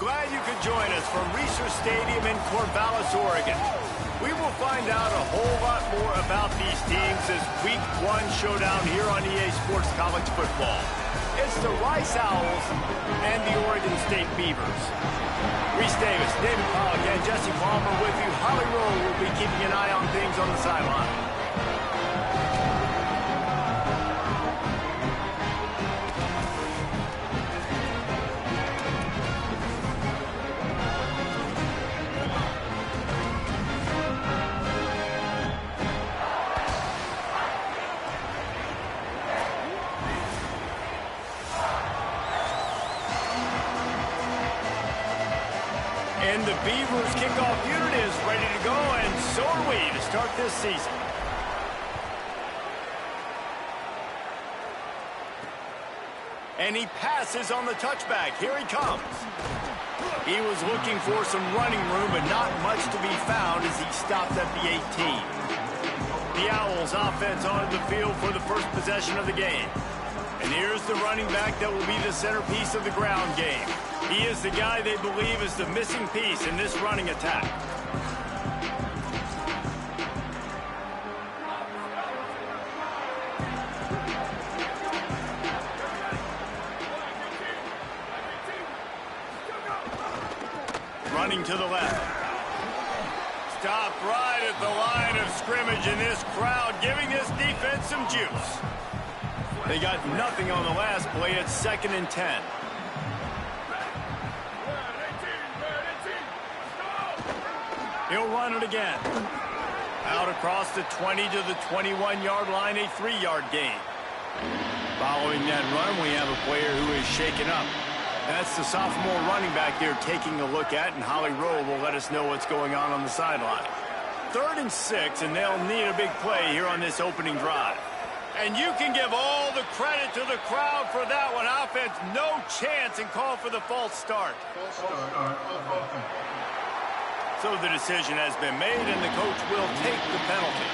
glad you could join us from Research Stadium in Corvallis, Oregon. We will find out a whole lot more about these teams as Week 1 showdown here on EA Sports College Football. It's the Rice Owls and the Oregon State Beavers. Reese Davis, David Pollock, and Jesse Palmer with you. Holly Rowe will be keeping an eye on things on the sideline. And the Beavers kickoff unit is ready to go, and so are we to start this season. And he passes on the touchback. Here he comes. He was looking for some running room, but not much to be found as he stopped at the 18. The Owls offense onto the field for the first possession of the game. And here's the running back that will be the centerpiece of the ground game. He is the guy they believe is the missing piece in this running attack. Running to the left. Stopped right at the line of scrimmage, in this crowd giving this defense some juice. They got nothing on the last play. It's 2nd and 10. He'll run it again. Out across the 20 to the 21-yard line, a 3-yard gain. Following that run, we have a player who is shaken up. That's the sophomore running back they're taking a look at, and Holly Rowe will let us know what's going on the sideline. 3rd and 6, and they'll need a big play here on this opening drive. And you can give all the credit to the crowd for that one. Offense, no chance, and call for the false start. So the decision has been made, and the coach will take the penalty.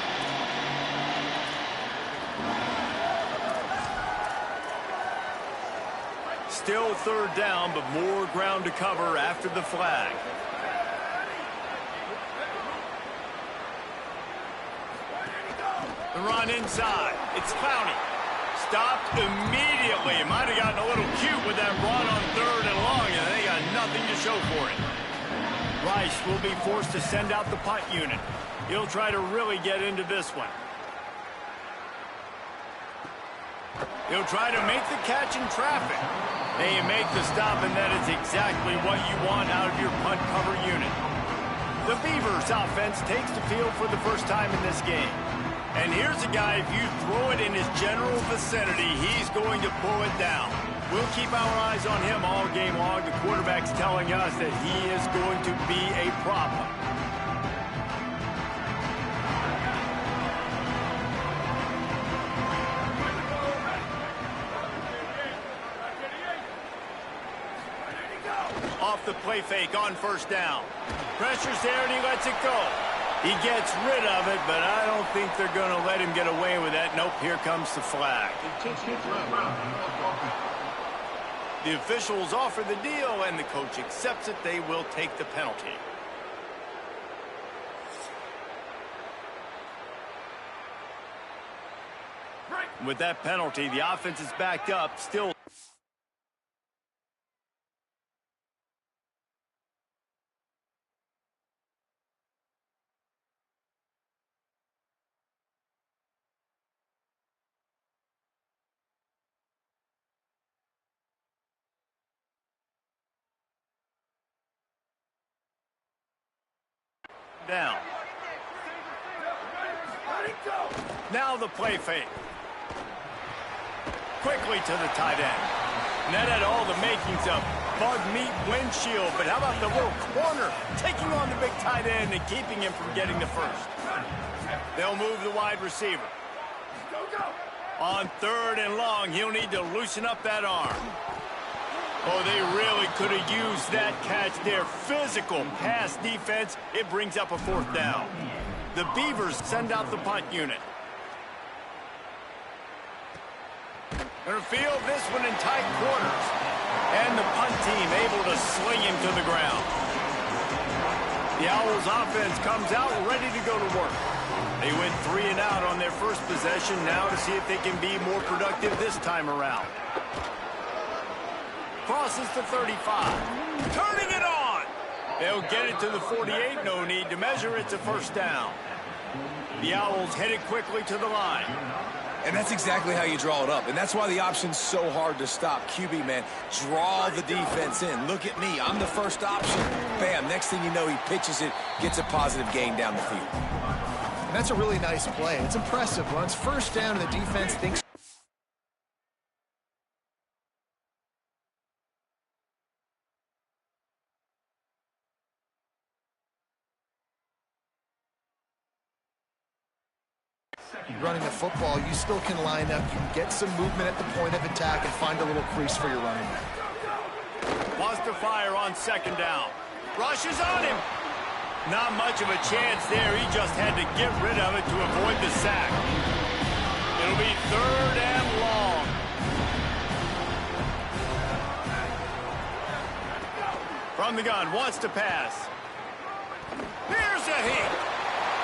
Still 3rd down, but more ground to cover after the flag. The run inside. It's Clowney. Stopped immediately. Might have gotten a little cute with that run on 3rd and long, and they got nothing to show for it. Rice will be forced to send out the punt unit. He'll try to really get into this one. He'll try to make the catch in traffic. And you make the stop, and that is exactly what you want out of your punt cover unit. The Beavers offense takes the field for the first time in this game. And here's a guy, if you throw it in his general vicinity, he's going to pull it down. We'll keep our eyes on him all game long. The quarterback's telling us that he is going to be a problem. Off the play fake on 1st down. Pressure's there, and he lets it go. He gets rid of it, but I don't think they're going to let him get away with that. Nope, here comes the flag. The officials offer the deal, and the coach accepts it. They will take the penalty. With that penalty, the offense is backed up, still. Down. Now the play fake. Quickly to the tight end. And that had all the makings of bug meat windshield, but how about the little corner taking on the big tight end and keeping him from getting the first? They'll move the wide receiver. On 3rd and long, he'll need to loosen up that arm. Oh, they really could have used that catch there. Physical pass defense. It brings up a 4th down. The Beavers send out the punt unit. Going to field this one in tight quarters. And the punt team able to sling him to the ground. The Owls offense comes out ready to go to work. They went 3 and out on their first possession, now to see if they can be more productive this time around. Crosses to 35. Turning it on. They'll get it to the 48. No need to measure. It's a first down. The Owls headed quickly to the line. And that's exactly how you draw it up. And that's why the option's so hard to stop. QB, man, draw the defense in. Look at me. I'm the first option. Bam. Next thing you know, he pitches it, gets a positive gain down the field. And that's a really nice play. It's impressive. Runs first down, and the defense thinks. Running the football, you still can line up. You can get some movement at the point of attack and find a little crease for your running back. Wants to fire on second down. Rushes on him. Not much of a chance there. He just had to get rid of it to avoid the sack. It'll be 3rd and long. From the gun, wants to pass. Here's a hit.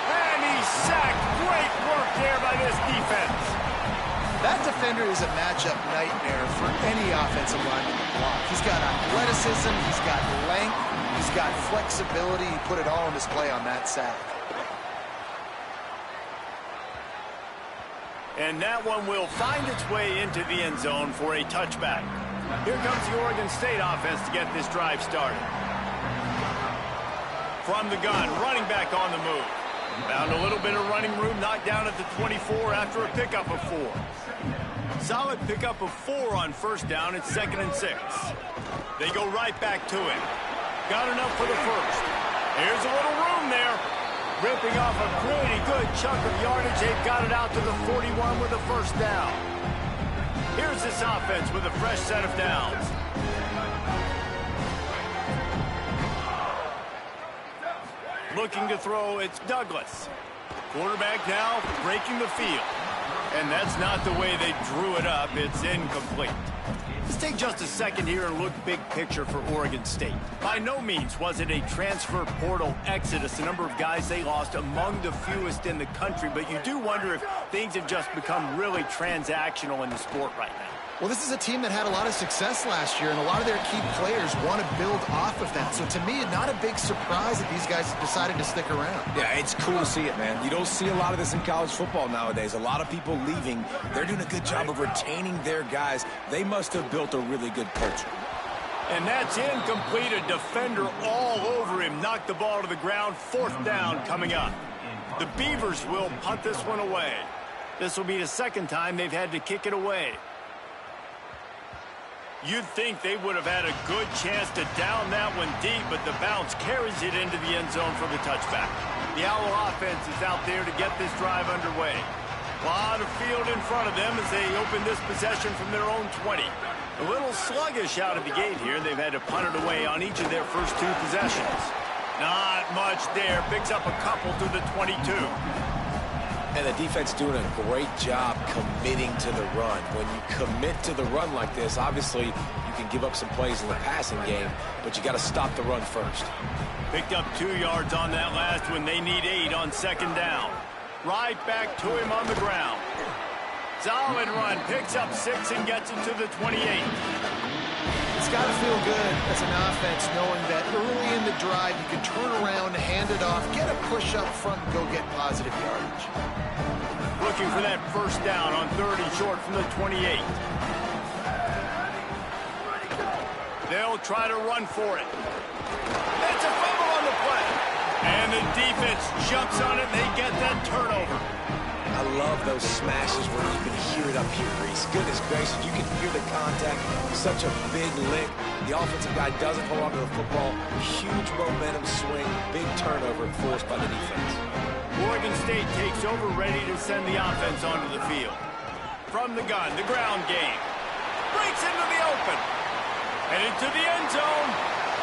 And he's sacked. Great work there by this defense. That defender is a matchup nightmare for any offensive lineman to block. He's got athleticism, he's got length, he's got flexibility. He put it all on display on that sack. And that one will find its way into the end zone for a touchback. Here comes the Oregon State offense to get this drive started. From the gun, running back on the move. Found a little bit of running room, knocked down at the 24 after a pickup of 4. Solid pickup of 4 on first down. It's 2nd and 6. They go right back to him. Got enough for the first. Here's a little room there. Ripping off a pretty good chunk of yardage. They've got it out to the 41 with a first down. Here's this offense with a fresh set of downs. Looking to throw, it's Douglas. Quarterback now breaking the field. And that's not the way they drew it up. It's incomplete. Let's take just a second here and look big picture for Oregon State. By no means was it a transfer portal exodus. The number of guys they lost among the fewest in the country. But you do wonder if things have just become really transactional in the sport right now. Well, this is a team that had a lot of success last year, and a lot of their key players want to build off of that. So to me, not a big surprise that these guys decided to stick around. Yeah, it's cool to see it, man. You don't see a lot of this in college football nowadays. A lot of people leaving. They're doing a good job of retaining their guys. They must have built a really good culture. And that's incomplete. A defender all over him. Knocked the ball to the ground. 4th down coming up. The Beavers will punt this one away. This will be the 2nd time they've had to kick it away. You'd think they would have had a good chance to down that one deep, but the bounce carries it into the end zone for the touchback. The Owl offense is out there to get this drive underway. A lot of field in front of them as they open this possession from their own 20. A little sluggish out of the gate here. They've had to punt it away on each of their first 2 possessions. Not much there. Picks up a couple to the 22. And the defense doing a great job committing to the run. When you commit to the run like this, obviously you can give up some plays in the passing game, but you got to stop the run first. Picked up 2 yards on that last one. They need 8 on 2nd down. Right back to him on the ground. Solid run. Picks up 6 and gets it to the 28. It's got to feel good as an offense knowing that early in the drive you can turn around, hand it off, get a push up front, and go get positive yardage. Looking for that first down on 3rd and short from the 28. They'll try to run for it. It's a fumble on the play. And the defense jumps on it, and they get that turnover. I love those smashes where you can hear it up here, Reese. Goodness gracious, you can hear the contact. Such a big lick. The offensive guy doesn't hold on to the football. Huge momentum swing. Big turnover forced by the defense. Oregon State takes over, ready to send the offense onto the field. From the gun, the ground game. Breaks into the open. And into the end zone.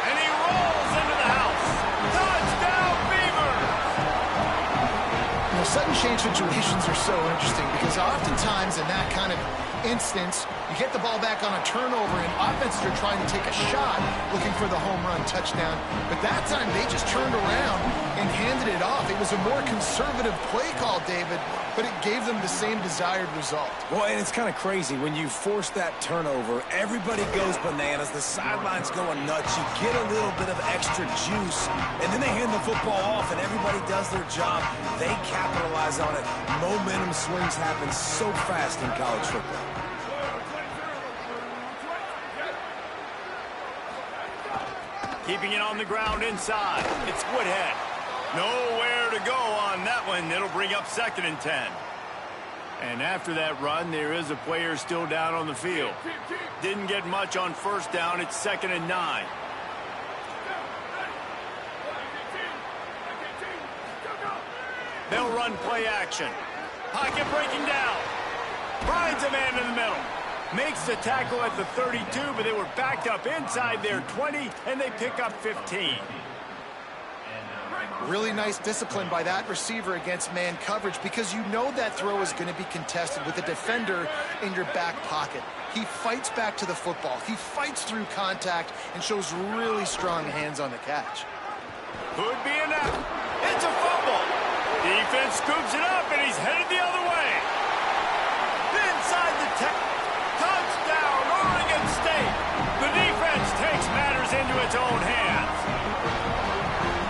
And he rolls into the house. Touchdown, Beavers! sudden change situations are so interesting because oftentimes in that kind of instance, you get the ball back on a turnover and offenses are trying to take a shot looking for the home run touchdown. But that time they just turned around and handed it off. It was a more conservative play call, David, but it gave them the same desired result. Well, and it's kind of crazy. When you force that turnover, everybody goes bananas. The sidelines going nuts. You get a little bit of extra juice, and then they hand the football off, and everybody does their job. They capitalize on it. Momentum swings happen so fast in college football. Keeping it on the ground inside. It's Woodhead. Nowhere to go on that one. It'll bring up 2nd and 10. And after that run, there is a player still down on the field. Didn't get much on 1st down. It's 2nd and 9. They'll run play action. Pocket breaking down. Finds a man in the middle. Makes the tackle at the 32, but they were backed up inside their 20, and they pick up 15. Really nice discipline by that receiver against man coverage because you know that throw is going to be contested with a defender in your back pocket. He fights back to the football. He fights through contact and shows really strong hands on the catch. Could be enough. It's a fumble. Defense scoops it up, and he's headed the other way. Inside the touchdown, Oregon State. The defense takes matters into its own hands.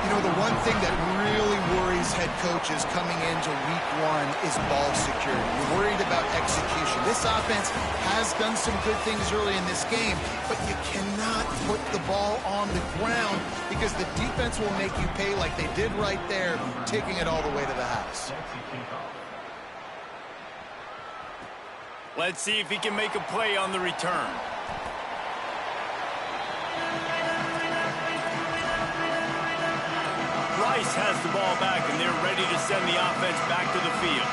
You know, the one thing that really worries head coaches coming into week 1 is ball security. You're worried about execution. This offense has done some good things early in this game, but you cannot put the ball on the ground because the defense will make you pay like they did right there, taking it all the way to the house. Let's see if he can make a play on the return. Rice has the ball back, and they're ready to send the offense back to the field.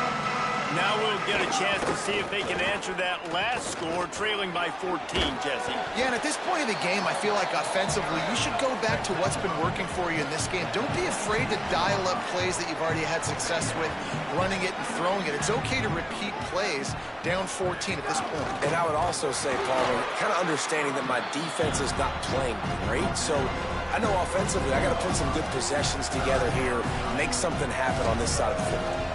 Now we'll get a chance to see if they can answer that last score, trailing by 14, Jesse. Yeah, and at this point in the game, I feel like offensively, you should go back to what's been working for you in this game. Don't be afraid to dial up plays that you've already had success with, running it and throwing it. It's okay to repeat plays down 14 at this point. And I would also say, Paul, kind of understanding that my defense is not playing great, so I know offensively I got to put some good possessions together here, make something happen on this side of the football.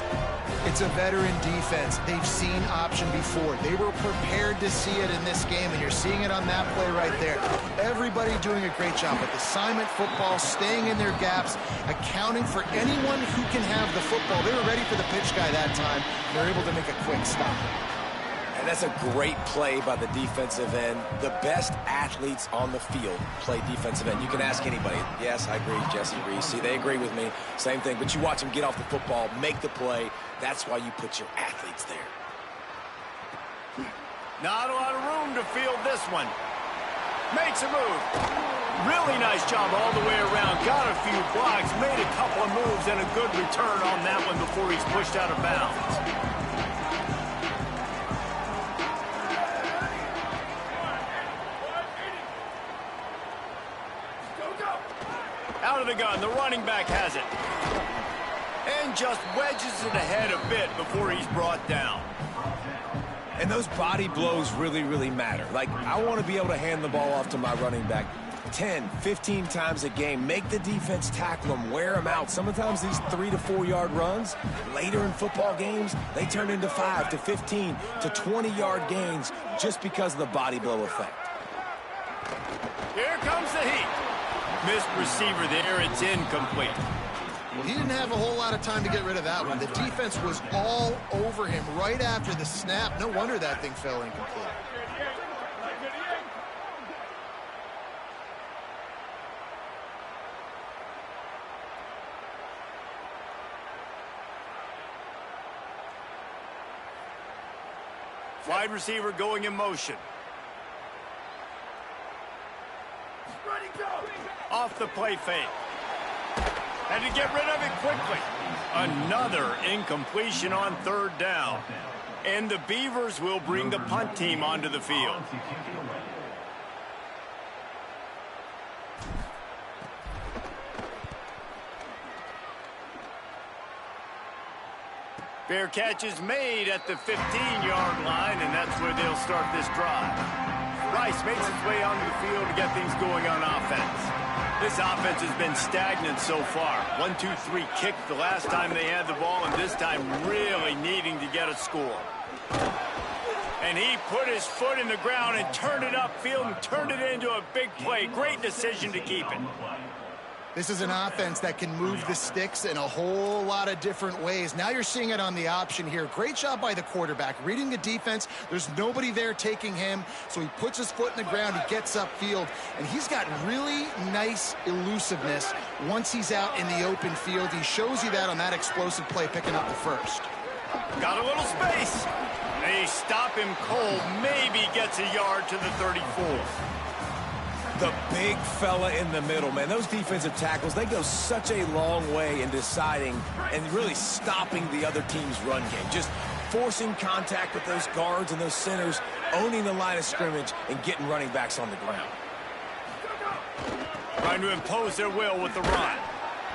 It's a veteran defense. They've seen option before. They were prepared to see it in this game, and you're seeing it on that play right there. Everybody doing a great job with assignment football, staying in their gaps, accounting for anyone who can have the football. They were ready for the pitch guy that time. They're able to make a quick stop. And that's a great play by the defensive end. The best athletes on the field play defensive end. You can ask anybody. Yes, I agree, Jesse Reese. See, they agree with me. Same thing. But you watch them get off the football, make the play. That's why you put your athletes there. Not a lot of room to field this one. Makes a move. Really nice job all the way around. Got a few blocks, made a couple of moves, and a good return on that one before he's pushed out of bounds. Out of the gun, the running back has it. And just wedges it ahead a bit before he's brought down. And those body blows really, really matter. Like, I want to be able to hand the ball off to my running back 10, 15 times a game. Make the defense tackle them, wear them out. Sometimes these 3 to 4 yard runs, later in football games, they turn into 5 to 15 to 20 yard gains just because of the body blow effect. Here comes the heat. Missed receiver there, it's incomplete. Well, he didn't have a whole lot of time to get rid of that one. The defense was all over him right after the snap. No wonder that thing fell incomplete. Wide receiver going in motion. Off the play fake. Had to get rid of it quickly. Another incompletion on 3rd down. And the Beavers will bring the punt team onto the field. Fair catch is made at the 15-yard line, and that's where they'll start this drive. Rice makes his way onto the field to get things going on offense. This offense has been stagnant so far. 1-2-3 kick the last time they had the ball, and this time really needing to get a score. And he put his foot in the ground and turned it upfield and turned it into a big play. Great decision to keep it. This is an offense that can move the sticks in a whole lot of different ways. Now you're seeing it on the option here. Great job by the quarterback. Reading the defense, there's nobody there taking him, so he puts his foot in the ground, he gets upfield, and he's got really nice elusiveness once he's out in the open field. He shows you that on that explosive play, picking up the first. Got a little space. They stop him cold, maybe gets a yard to the 34. The big fella in the middle, man. Those defensive tackles, they go such a long way in deciding and really stopping the other team's run game. Just forcing contact with those guards and those centers, owning the line of scrimmage, and getting running backs on the ground. Trying to impose their will with the run.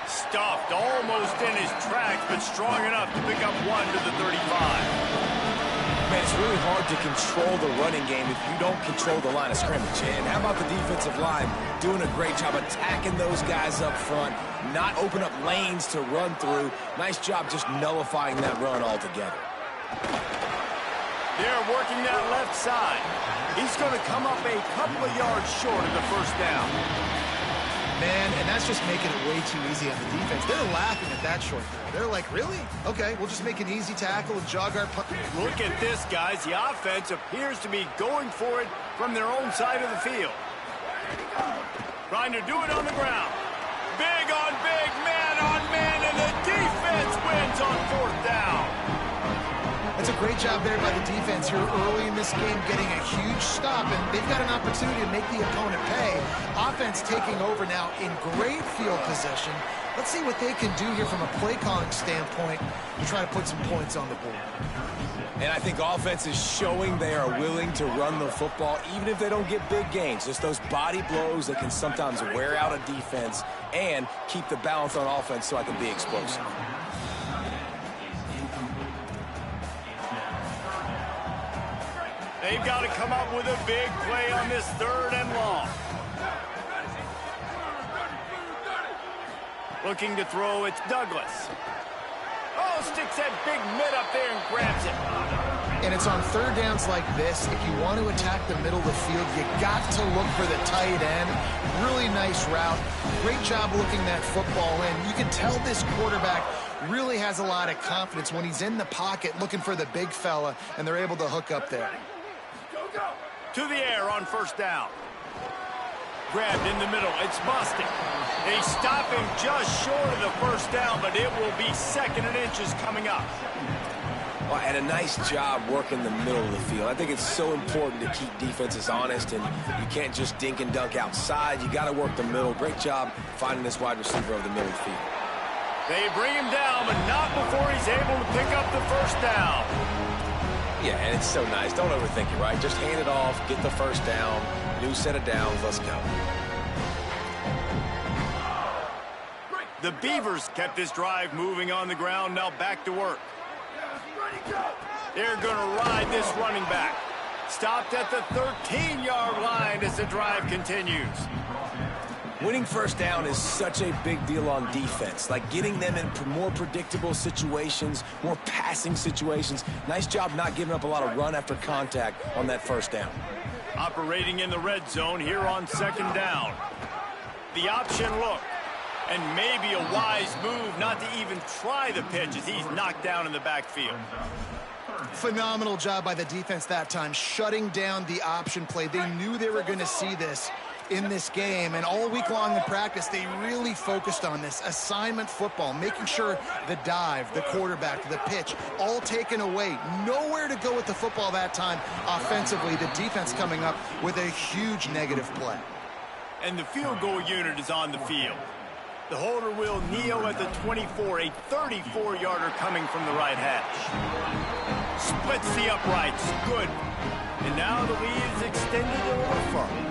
Stuffed almost in his tracks, but strong enough to pick up one to the 35. Man, it's really hard to control the running game if you don't control the line of scrimmage. And how about the defensive line doing a great job attacking those guys up front, not open up lanes to run through. Nice job just nullifying that run altogether. They're working that left side. He's going to come up a couple of yards short of the first down. Man, and that's just making it way too easy on the defense. They're laughing at that short throw. They're like, really? Okay, we'll just make an easy tackle and jog our punt. Look at this, guys. The offense appears to be going for it from their own side of the field. Trying to do it on the ground. Big on big, man on man, and the defense wins on fourth down. That's a great job there by the defense here early in this game, getting a huge stop, and they've got an opportunity to make the opponent pay. Offense taking over now in great field position. Let's see what they can do here from a play calling standpoint to try to put some points on the board. And I think offense is showing they are willing to run the football, even if they don't get big gains. Just those body blows that can sometimes wear out a defense and keep the balance on offense so I can be explosive. They've got to come up with a big play on this third and long. Looking to throw, it's Douglas. Oh, sticks that big mid up there and grabs it. And it's on third downs like this. If you want to attack the middle of the field, you got to look for the tight end. Really nice route. Great job looking that football in. You can tell this quarterback really has a lot of confidence when he's in the pocket looking for the big fella, and they're able to hook up there. To the air on first down. Grabbed in the middle. It's busted. They stop him just short of the first down, but it will be second and inches coming up. Well, and a nice job working the middle of the field. I think it's so important to keep defenses honest, and you can't just dink and dunk outside. You got to work the middle. Great job finding this wide receiver over the middle of the field. They bring him down, but not before he's able to pick up the first down. Yeah, and it's so nice. Don't overthink it, right? Just hand it off, get the first down, new set of downs, let's go. The Beavers kept this drive moving on the ground, now back to work. They're going to ride this running back. Stopped at the 13-yard line as the drive continues. Winning first down is such a big deal on defense, like getting them in more predictable situations, more passing situations. Nice job not giving up a lot of run after contact on that first down. Operating in the red zone here on second down. The option look, and maybe a wise move not to even try the pitch as he's knocked down in the backfield. Phenomenal job by the defense that time, shutting down the option play. They knew they were going to see this in this game, and all week long in practice they really focused on this assignment football, making sure the dive, the quarterback, the pitch, all taken away. Nowhere to go with the football that time offensively. The defense coming up with a huge negative play. And the field goal unit is on the field. The holder will kneel at the 24, a 34-yarder coming from the right hash. Splits the uprights, good. And now the lead is extended a little further.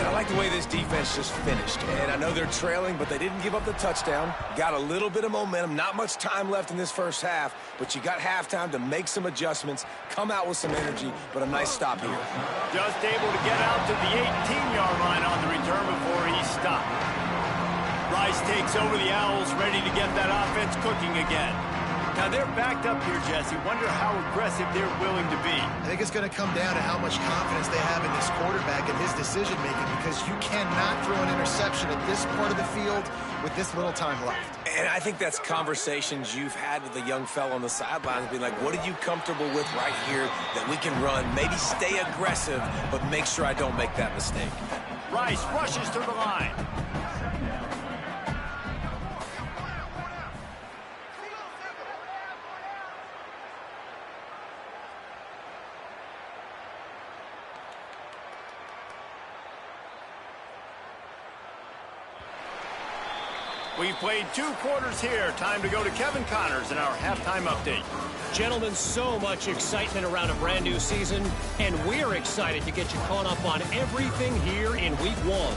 And I like the way this defense just finished. And I know they're trailing, but they didn't give up the touchdown. Got a little bit of momentum. Not much time left in this first half, but you got halftime to make some adjustments, come out with some energy, but a nice stop here. Just able to get out to the 18-yard line on the return before he stopped. Rice takes over the Owls, ready to get that offense cooking again. Now they're backed up here, Jesse. Wonder how aggressive they're willing to be. I think it's going to come down to how much confidence they have in this quarterback and his decision-making, because you cannot throw an interception at this part of the field with this little time left. And I think that's conversations you've had with the young fella on the sidelines, being like, what are you comfortable with right here that we can run? Maybe stay aggressive, but make sure I don't make that mistake. Rice rushes to the line. We've played 2 quarters here. Time to go to Kevin Connors in our halftime update. Gentlemen, so much excitement around a brand new season, and we're excited to get you caught up on everything here in Week 1.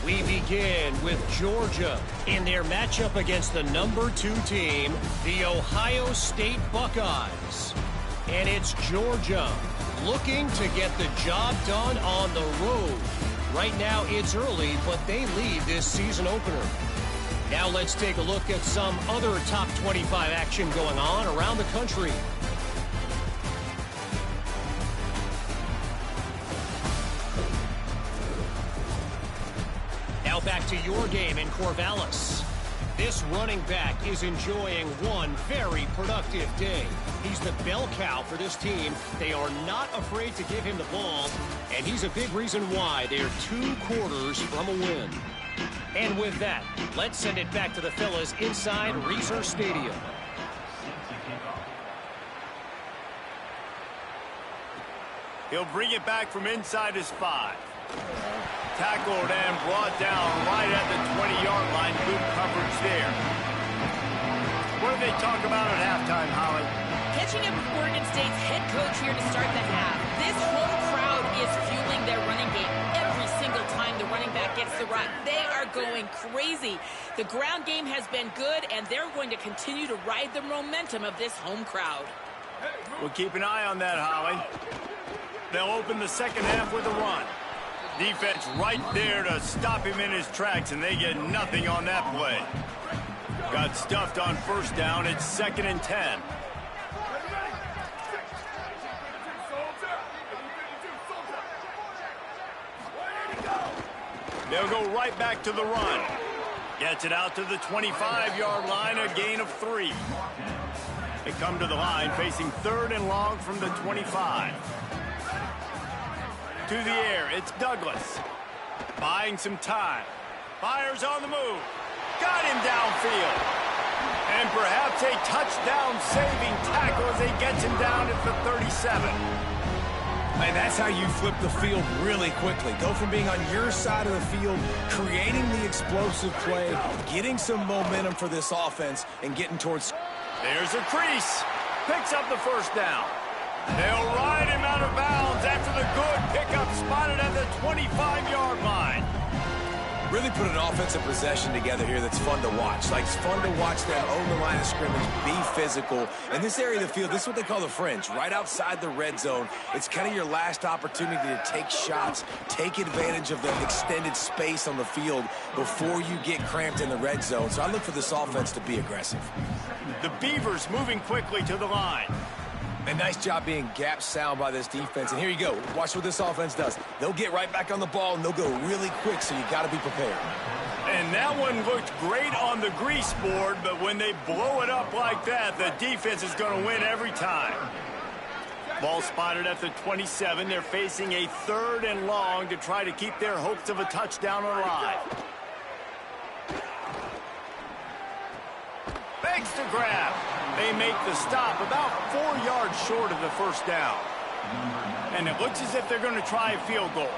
We begin with Georgia in their matchup against the number 2 team, the Ohio State Buckeyes. And it's Georgia looking to get the job done on the road. Right now it's early, but they lead this season opener. Now let's take a look at some other top 25 action going on around the country. Now back to your game in Corvallis. This running back is enjoying one very productive day. He's the bell cow for this team. They are not afraid to give him the ball, and he's a big reason why they're 2 quarters from a win. And with that, let's send it back to the fellas inside Reser Stadium. He'll bring it back from inside his 5. Tackled and brought down right at the 20-yard line. Good coverage there. What do they talk about at halftime, Holly? Catching up with Oregon State's head coach here to start the half. This home crowd is fueling their running game. Every single time the running back gets the run, they are going crazy. The ground game has been good, and they're going to continue to ride the momentum of this home crowd. We'll keep an eye on that, Holly. They'll open the second half with a run. Defense right there to stop him in his tracks, and they get nothing on that play. Got stuffed on first down. It's 2nd and 10. They'll go right back to the run. Gets it out to the 25-yard line, a gain of 3. They come to the line facing 3rd and long from the 25. To the air, it's Douglas. Buying some time. Fires on the move. Got him downfield. And perhaps a touchdown-saving tackle as he gets him down at the 37. And that's how you flip the field really quickly. Go from being on your side of the field, creating the explosive play, getting some momentum for this offense, and getting towards... There's a crease. Picks up the first down. They'll ride him out of bounds after the good pickup spotted at the 25-yard line. Really put an offensive possession together here that's fun to watch. Like, it's fun to watch them own the line of scrimmage, be physical. In this area of the field, this is what they call the fringe, right outside the red zone. It's kind of your last opportunity to take shots, take advantage of the extended space on the field before you get cramped in the red zone. So I look for this offense to be aggressive. The Beavers moving quickly to the line. A nice job being gap sound by this defense. And here you go. Watch what this offense does. They'll get right back on the ball, and they'll go really quick, so you got to be prepared. And that one looked great on the grease board, but when they blow it up like that, the defense is going to win every time. Ball spotted at the 27. They're facing a 3rd and long to try to keep their hopes of a touchdown alive. Begs to grab. They make the stop about 4 yards short of the first down. And it looks as if they're going to try a field goal.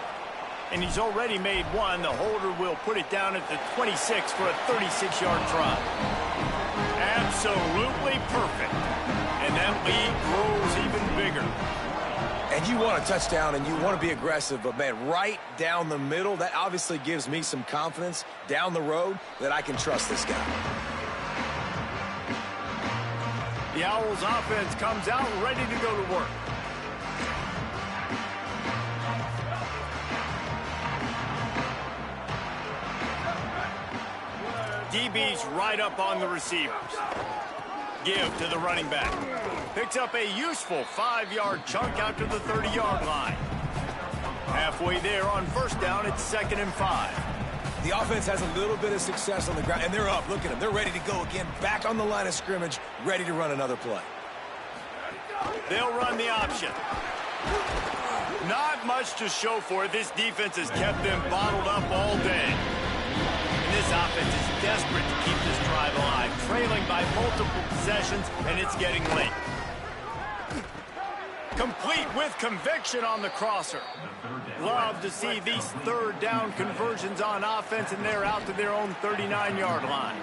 And he's already made one. The holder will put it down at the 26 for a 36-yard try. Absolutely perfect. And that lead grows even bigger. And you want a touchdown and you want to be aggressive, but, man, right down the middle, that obviously gives me some confidence down the road that I can trust this guy. The Owls offense comes out ready to go to work. DB's right up on the receivers. Give to the running back. Picks up a useful 5-yard chunk out to the 30-yard line. Halfway there on first down, it's 2nd and 5. The offense has a little bit of success on the ground, and they're up. Look at them. They're ready to go again, back on the line of scrimmage, ready to run another play. They'll run the option. Not much to show for it. This defense has kept them bottled up all day. And this offense is desperate to keep this drive alive, trailing by multiple possessions, and it's getting late. Complete with conviction on the crosser. Love to see these 3rd down conversions on offense, and they're out to their own 39-yard line.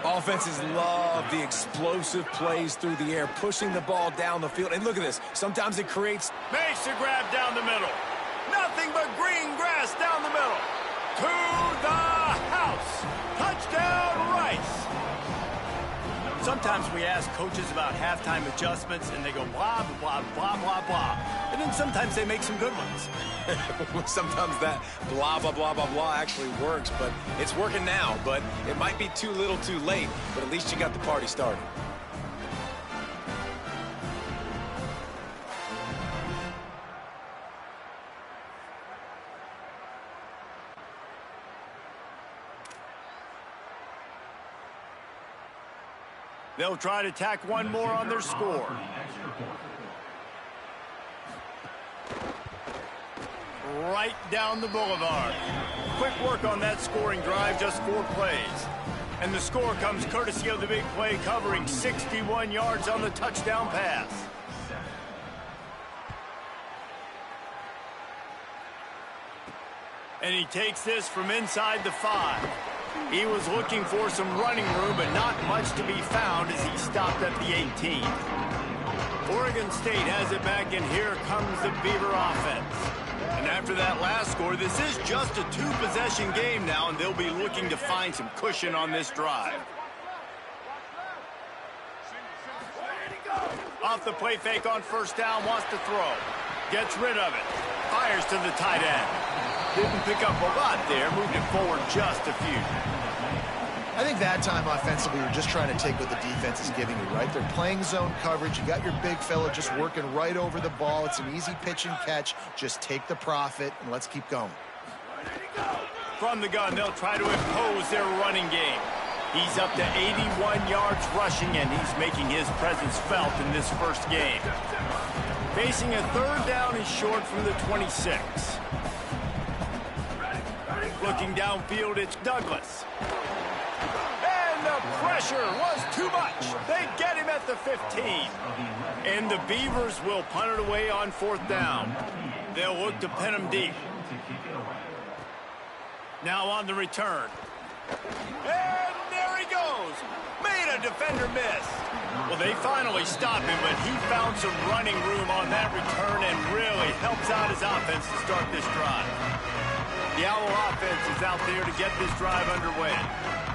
Offenses love the explosive plays through the air, pushing the ball down the field. And look at this. Sometimes it creates... Makes the grab down the middle. Nothing but green grass down the middle. To the house. Touchdown, Rice. Sometimes we ask coaches about halftime adjustments, and they go blah, blah, blah, blah, blah. And then sometimes they make some good ones. Sometimes that blah, blah, blah, blah, blah actually works, but it's working now. But it might be too little too late, but at least you got the party started. They'll try to tack one more on their score. Right down the boulevard. Quick work on that scoring drive, just 4 plays. And the score comes courtesy of the big play, covering 61 yards on the touchdown pass. And he takes this from inside the 5. He was looking for some running room, but not much to be found as he stopped at the 18. Oregon State has it back, and here comes the Beaver offense. And after that last score, this is just a 2-possession game now, and they'll be looking to find some cushion on this drive. Off the play fake on first down, wants to throw. Gets rid of it. Fires to the tight end. Didn't pick up a lot there, moved it forward just a few. I think that time offensively, you're just trying to take what the defense is giving you, right? They're playing zone coverage. You got your big fella just working right over the ball. It's an easy pitch and catch. Just take the profit, and let's keep going. From the gun, they'll try to impose their running game. He's up to 81 yards rushing, and he's making his presence felt in this first game. Facing a 3rd down and short from the 26. Looking downfield, it's Douglas. And the pressure was too much. They get him at the 15. And the Beavers will punt it away on 4th down. They'll look to pin him deep. Now on the return. And there he goes. Made a defender miss. Well, they finally stopped him, but he found some running room on that return and really helps out his offense to start this drive. The Owl offense is out there to get this drive underway.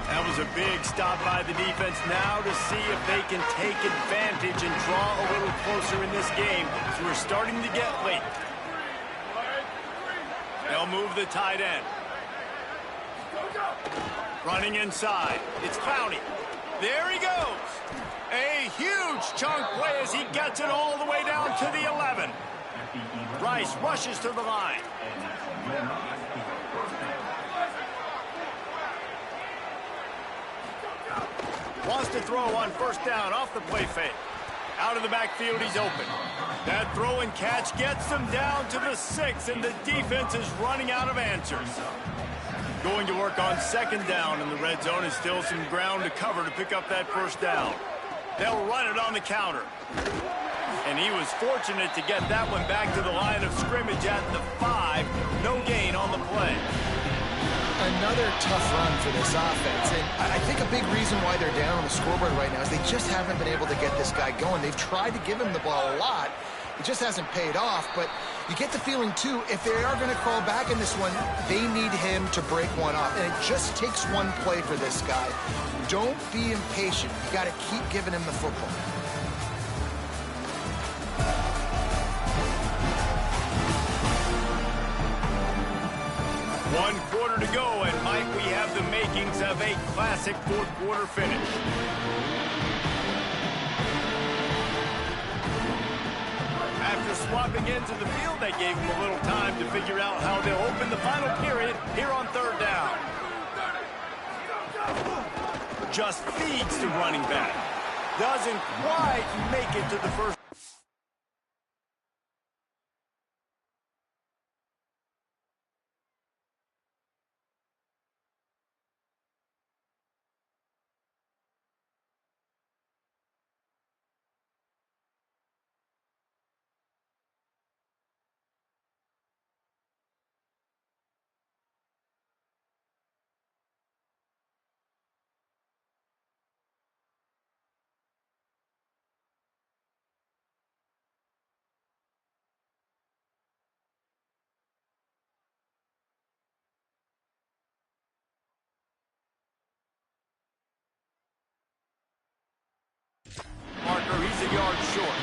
That was a big stop by the defense. Now to see if they can take advantage and draw a little closer in this game, as we're starting to get late. They'll move the tight end. Running inside. It's Clowney. There he goes. A huge chunk play as he gets it all the way down to the 11. Rice rushes to the line. Wants to throw on first down off the play fake. Out of the backfield, he's open. That throw and catch gets them down to the 6, and the defense is running out of answers. Going to work on 2nd down, and the red zone is still some ground to cover to pick up that first down. They'll run it on the counter. And he was fortunate to get that one back to the line of scrimmage at the 5. No gain on the play. Another tough run for this offense, and I think a big reason why they're down on the scoreboard right now is they just haven't been able to get this guy going. They've tried to give him the ball a lot, It just hasn't paid off, but you get the feeling, too, if they are going to crawl back in this one, they need him to break one off. And it just takes one play for this guy. Don't be impatient. You got to keep giving him the football. One quarter to go, and Mike, we have the makings of a classic fourth quarter finish. After swapping into the field, that gave him a little time to figure out how they'll open the final period here on third down. Just feeds the running back. Doesn't quite make it to the first. Marker, he's a yard short.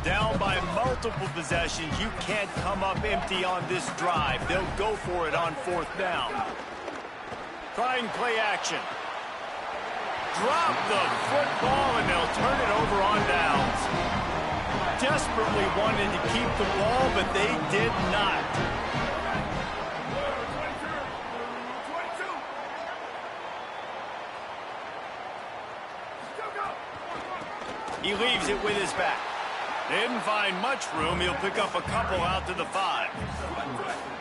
Down by multiple possessions. You can't come up empty on this drive. They'll go for it on fourth down. Trying play action. Drop the football, and they'll turn it over on downs. Desperately wanted to keep the ball, but they did not. He leaves it with his back. Didn't find much room. He'll pick up a couple out to the 5.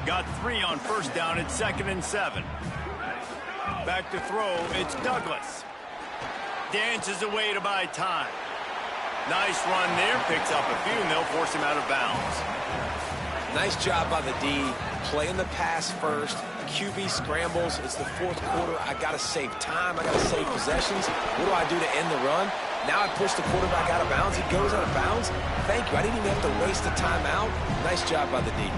Got 3 on first down at 2nd and 7. Back to throw, it's Douglas. Dances away to buy time. Nice run there, picks up a few, and they'll force him out of bounds. Nice job by the D, playing the pass first. QB scrambles, it's the fourth quarter. I gotta save time, I gotta save possessions. What do I do to end the run? Now I push the quarterback out of bounds. He goes out of bounds. Thank you. I didn't even have to waste a timeout. Nice job by the D.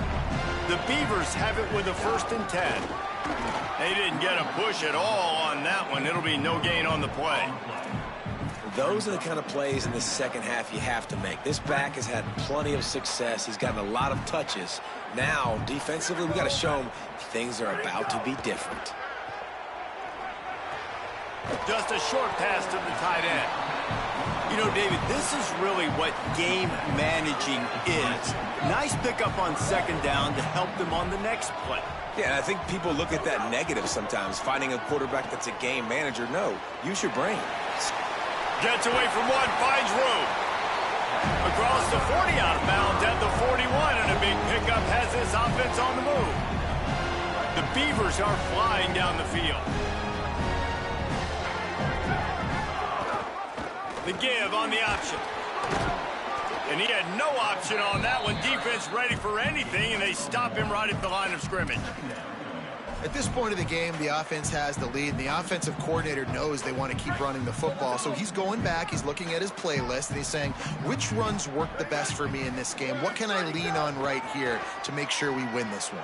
The Beavers have it with a 1st and 10. They didn't get a push at all on that one. It'll be no gain on the play. Those are the kind of plays in the second half you have to make. This back has had plenty of success. He's gotten a lot of touches. Now, defensively, we got to show him things are about to be different. Just a short pass to the tight end. You know, David, this is really what game managing is. Nice pickup on 2nd down to help them on the next play. Yeah, I think people look at that negative sometimes, finding a quarterback that's a game manager. No, use your brain. Gets away from one, finds room. Across the 40, out of bounds at the 41, and a big pickup has this offense on the move. The Beavers are flying down the field. The give on the option. And he had no option on that one. Defense ready for anything, and they stop him right at the line of scrimmage. At this point of the game, the offense has the lead, and the offensive coordinator knows they want to keep running the football. So he's going back, he's looking at his playlist, and he's saying, which runs work the best for me in this game? What can I lean on right here to make sure we win this one?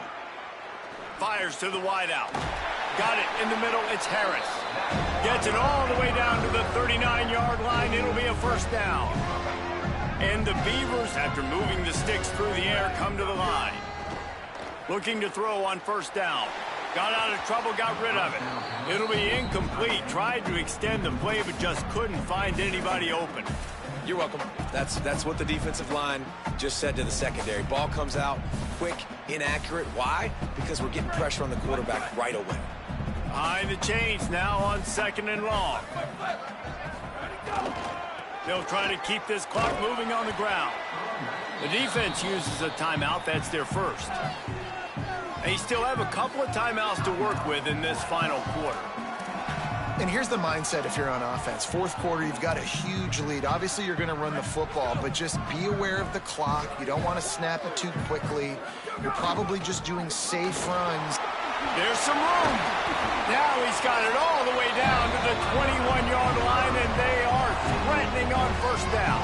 Fires to the wideout. Got it in the middle, it's Harris. Gets it all the way down to the 39-yard line. It'll be a 1st down. And the Beavers, after moving the sticks through the air, come to the line. Looking to throw on 1st down. Got out of trouble, got rid of it. It'll be incomplete. Tried to extend the play, but just couldn't find anybody open. You're welcome. That's what the defensive line just said to the secondary. Ball comes out quick, inaccurate. Why? Because we're getting pressure on the quarterback right away. Behind the chains now on 2nd and long. They'll try to keep this clock moving on the ground. The defense uses a timeout. That's their first. They still have a couple of timeouts to work with in this final quarter. And here's the mindset if you're on offense. Fourth quarter, you've got a huge lead. Obviously, you're going to run the football, but just be aware of the clock. You don't want to snap it too quickly. You're probably just doing safe runs. There's some room. Now he's got it all the way down to the 21-yard line, and they are threatening on first down.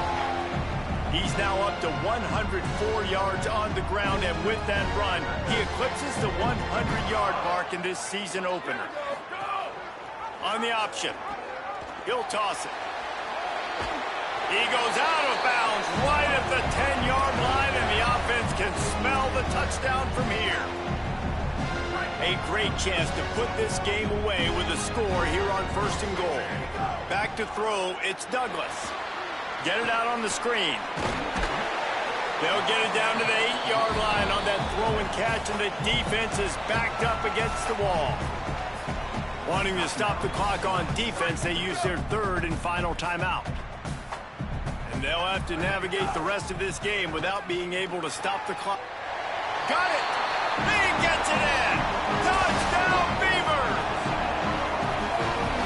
He's now up to 104 yards on the ground, and with that run, he eclipses the 100-yard mark in this season opener. On the option, he'll toss it. He goes out of bounds right at the 10-yard line, and the offense can smell the touchdown from here. A great chance to put this game away with a score here on 1st and goal. Back to throw, it's Douglas. Get it out on the screen. They'll get it down to the 8-yard line on that throw and catch, and the defense is backed up against the wall. Wanting to stop the clock on defense, they use their 3rd and final timeout. And they'll have to navigate the rest of this game without being able to stop the clock. Got it! He gets it in! Touchdown, Beavers!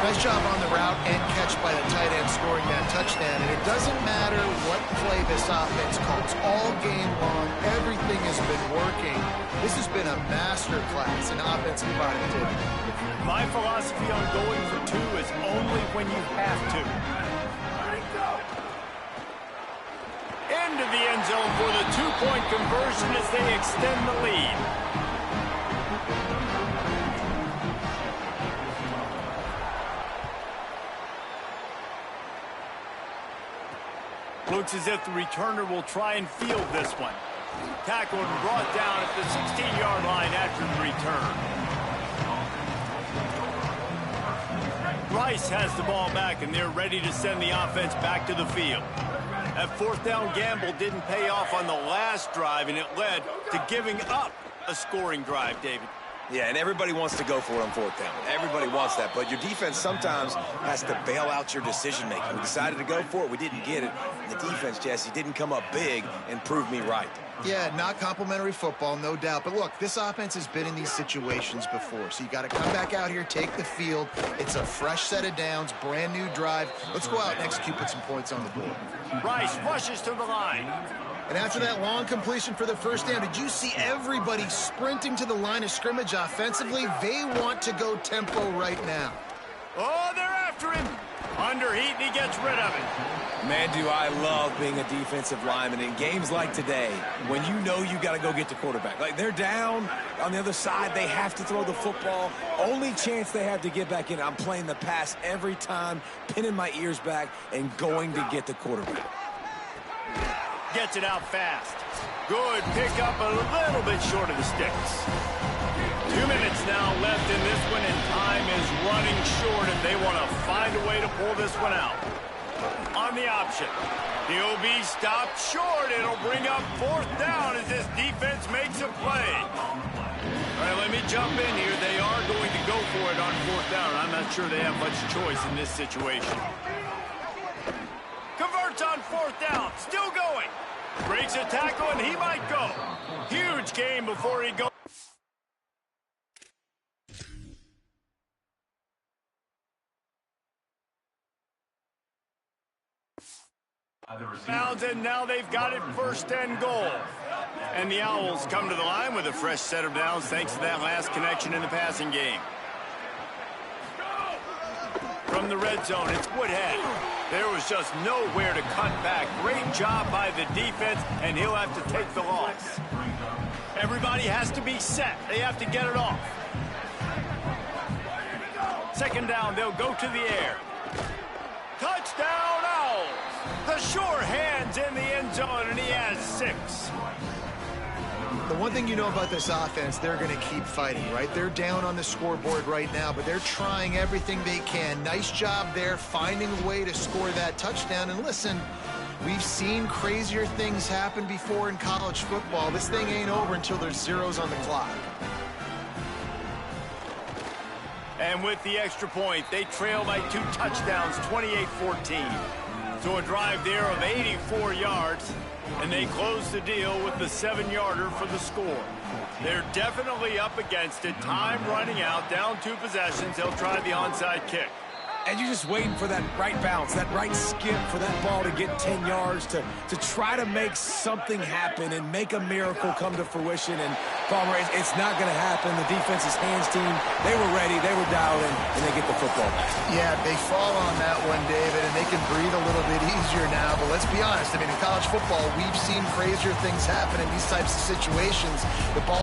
Nice job on the route and catch by the tight end scoring that touchdown. And it doesn't matter what play this offense calls. All game long, everything has been working. This has been a master class in offensive productivity. My philosophy on going for 2 is only when you have to. Into the end zone for the 2-point conversion as they extend the lead. Looks as if the returner will try and field this one. Tackled and brought down at the 16-yard line after the return. Rice has the ball back, and they're ready to send the offense back to the field. That 4th down gamble didn't pay off on the last drive, and it led to giving up a scoring drive, David. Yeah, and everybody wants to go for it on 4th down. Everybody wants that, but your defense sometimes has to bail out your decision-making. We decided to go for it. We didn't get it. The defense, Jesse, didn't come up big and prove me right. Yeah, not complimentary football, no doubt. But look, this offense has been in these situations before. So you got to come back out here, take the field. It's a fresh set of downs, brand new drive. Let's go out and execute, put some points on the board. Rice rushes to the line. And after that long completion for the 1st down, did you see everybody sprinting to the line of scrimmage offensively? They want to go tempo right now. Oh, they're after him. Under heat, and he gets rid of it. Man, do I love being a defensive lineman in games like today when you know you got to go get the quarterback. Like, they're down on the other side. They have to throw the football. Only chance they have to get back in. I'm playing the pass every time, pinning my ears back, and going to get the quarterback. Gets it out fast. Good pickup, a little bit short of the sticks. 2 minutes now left in this one, and time is running short if they want to find a way to pull this one out. On the option, he'll be stopped short. It'll bring up 4th down as this defense makes a play. All right, let me jump in here. They are going to go for it on 4th down. I'm not sure they have much choice in this situation. Converts on 4th down, still going. Breaks a tackle, and he might go. Huge game before he goes. And now they've got it 1st and goal. And the Owls come to the line with a fresh set of downs thanks to that last connection in the passing game. From the red zone, it's Woodhead. There was just nowhere to cut back. Great job by the defense, and he'll have to take the loss. Everybody has to be set. They have to get it off. 2nd down, they'll go to the air. Touchdown, Owls! The sure hands in the end zone, and he has 6. The one thing you know about this offense, they're going to keep fighting, right? They're down on the scoreboard right now, but they're trying everything they can. Nice job there, finding a way to score that touchdown. And listen, we've seen crazier things happen before in college football. This thing ain't over until there's zeros on the clock. And with the extra point, they trail by 2 touchdowns, 28-14. So a drive there of 84 yards, and they close the deal with the 7-yarder for the score. They're definitely up against it. Time running out, down 2 possessions. They'll try the onside kick. And you're just waiting for that right bounce, that right skip for that ball to get 10 yards to try to make something happen and make a miracle come to fruition. And, Palmer, it's not going to happen. The defense's hands team, they were ready, they were dialed in, and they get the football back. Yeah, they fall on that one, David, and they can breathe a little bit easier now. But let's be honest, I mean, in college football, we've seen crazier things happen in these types of situations. The ball